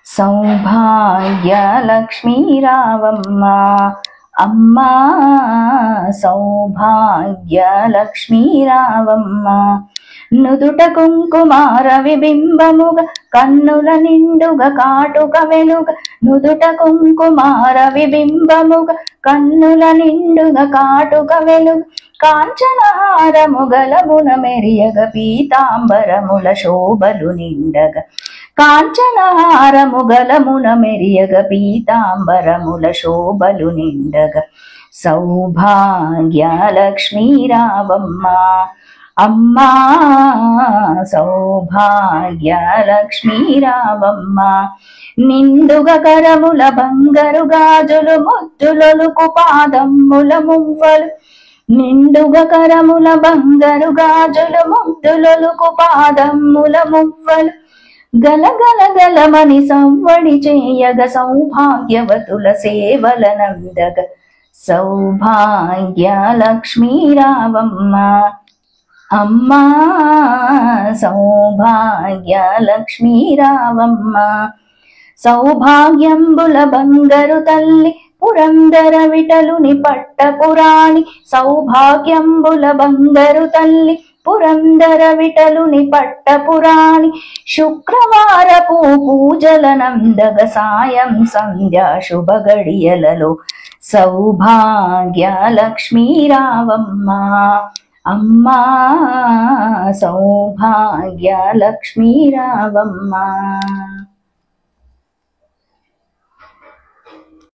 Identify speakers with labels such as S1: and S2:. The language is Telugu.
S1: సౌభాగ్యలక్ష్మీ రావమ్మ అమ్మా సౌభాగ్యలక్ష్మీ రావమ్మ. నుదుట కుంకుమార విబింబముగ కన్నుల నిండుగ కాటుక వెలుగ. నుదుట కుంకుమార విబింబముగ కన్నుల నిండుగ కాటుక వెలుగ. కాంచనహారముగలమున మెరియగ పీతాంబరముల శోభలు నిండగ. కాంచనహారముగలమున మెరియగ పీతాంబరముల శోభలు నిండగ. సౌభాగ్యలక్ష్మీ రావమ్మ అమ్మా సౌభాగ్యలక్ష్మీ రావమ్మ. నిండుగ కరముల బంగారు గాజులు ముద్దులొలుకు పాదమ్ముల మువ్వలు. నిండుగ కరముల బంగారు గాజులు ముద్దులొలుకు పాదమ్ముల మువ్వలు. గలగల గలమని సవ్వడి చేయగ సౌభాగ్యవతుల సేవల నందగ. సౌభాగ్యలక్ష్మీ రావమ్మ అమ్మా సౌభాగ్యలక్ష్మీ రావమ్మ. సౌభాగ్యంబుల బంగారు తల్లి పురందర విఠలుని పట్టపురాణి. సౌభాగ్యంబుల బంగారు తల్లి పురందర విఠలుని పట్టపురాణి. శుక్రవారపు పూజల నందగ సాయం సంధ్యా శుభ గడియలలో. సౌభాగ్యలక్ష్మీ రావమ్మ అమ్మా సౌభాగ్యలక్ష్మీ రావమ్మ.